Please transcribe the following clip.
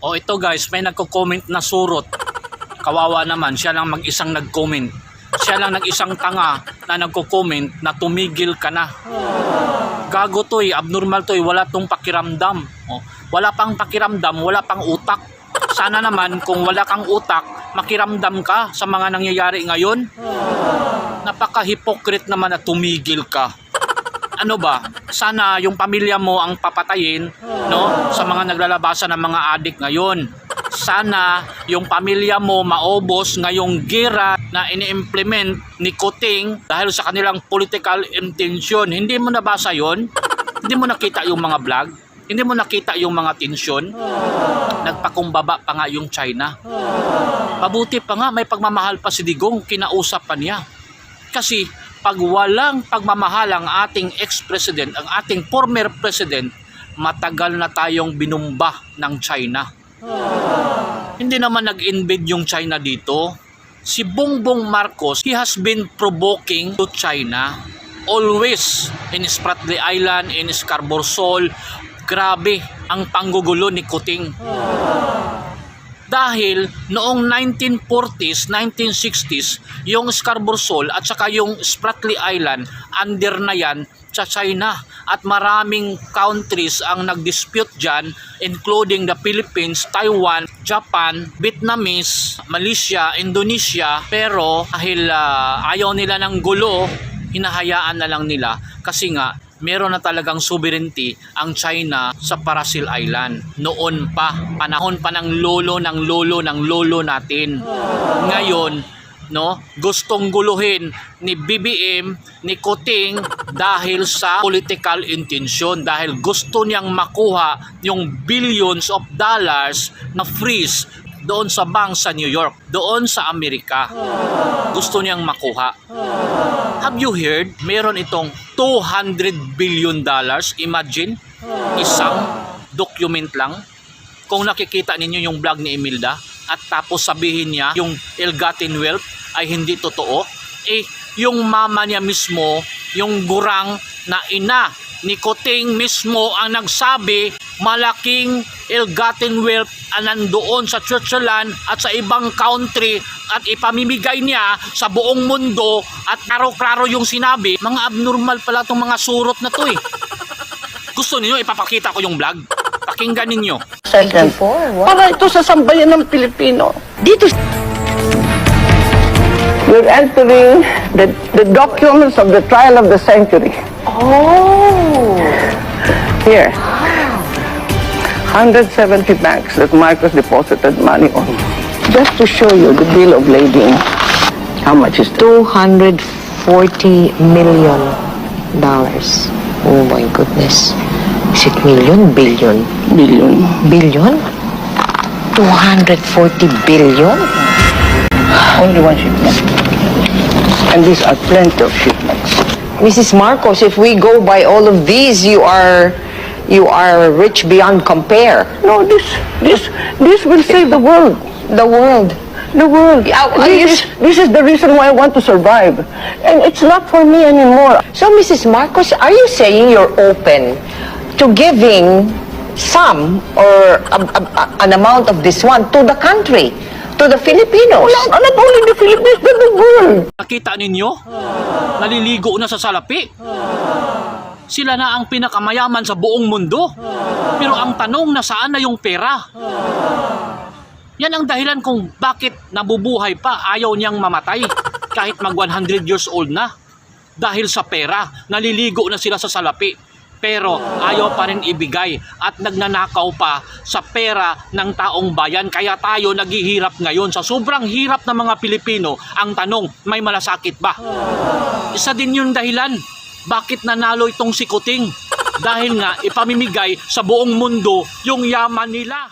O ito guys, may nagko-comment na surot. Kawawa naman, siya lang mag-isang nag-comment. Siya lang nag-isang tanga na nagko-comment na tumigil ka na. Gago to eh, abnormal to eh, wala tong pakiramdam. O, wala pang pakiramdam, wala pang utak. Sana naman kung wala kang utak, makiramdam ka sa mga nangyayari ngayon. Napaka-hypocrite naman na tumigil ka. Ano ba? Sana yung pamilya mo ang papatayin, no? Sa mga naglalabasan ng mga adik ngayon. Sana yung pamilya mo maubos ngayong gira na ini-implement ni Kuting dahil sa kanilang political intention. Hindi mo nabasa yon? Hindi mo nakita yung mga vlog? Hindi mo nakita yung mga tensyon? Nagpakumbaba pa nga yung China. Mabuti pa nga may pagmamahal pa si Digong, kinausap pa niya. Kasi pag walang pagmamahal ang ating ex-president, ang ating former president, matagal na tayong binumba ng China. Hindi naman nag-invade yung China dito. Si Bongbong Marcos, he has been provoking to China. Always in Spratly Island, in Scarborough Shoal. Grabe ang panggugulo ni Kuting. Dahil noong 1940s, 1960s, yung Scarborough Shoal at saka yung Spratly Island, under na yan sa China. At maraming countries ang nag-dispute dyan, including the Philippines, Taiwan, Japan, Vietnamese, Malaysia, Indonesia. Pero dahil ayaw nila ng gulo, hinahayaan na lang nila kasi nga meron na talagang sovereignty ang China sa Parasil Island. Noon pa, panahon pa ng lolo natin. Ngayon, no, gustong guluhin ni BBM, ni Kuting dahil sa political intention, dahil gusto niyang makuha yung billions of dollars na freeze doon sa bank sa New York, doon sa Amerika. Gusto niyang makuha. Have you heard? Meron itong $200 billion. Imagine, isang document lang. Kung nakikita ninyo yung vlog ni Imelda at tapos sabihin niya yung ill-gotten wealth ay hindi totoo, eh yung mama niya mismo, yung gurang na ina ni Kuting mismo ang nagsabi malaking ill-gotten wealth nandoon sa Switzerland at sa ibang country at ipamimigay niya sa buong mundo at klaro-klaro yung sinabi. Mga abnormal pala itong mga surot na to eh. Gusto niyo ipapakita ko yung vlog? Pakinggan ninyo. Second, para ito sa sambayan ng Pilipino. Dito we're entering the documents of the trial of the century. Oh! Here. 170 banks that Marcos deposited money on. Just to show you the bill of lading. How much is $240 million. Oh my goodness. Is it million? Billion? billion? Billion? 240 billion? Only one shipment. And these are plenty of shipments. Mrs. Marcos, if we go by all of these, you are rich beyond compare. No, this will save the world. The world. The world. This is the reason why I want to survive. And it's not for me anymore. So, Mrs. Marcos, are you saying you're open to giving some or an amount of this one to the country, to the Filipinos? Not only the Philippines, but the world. Nakita ninyo? Naliligo na sa salapi. Sila na ang pinakamayaman sa buong mundo. Pero ang tanong, nasaan na yung pera? Yan ang dahilan kung bakit nabubuhay pa, ayaw niyang mamatay kahit mag 100 years old na. Dahil sa pera, naliligo na sila sa salapi. Pero ayaw pa rin ibigay at nagnanakaw pa sa pera ng taong bayan. Kaya tayo naghihirap ngayon. Sa sobrang hirap ng mga Pilipino, ang tanong, may malasakit ba? Isa din yung dahilan. Bakit nanalo itong si Kuting? Dahil nga ipamimigay sa buong mundo yung yaman nila.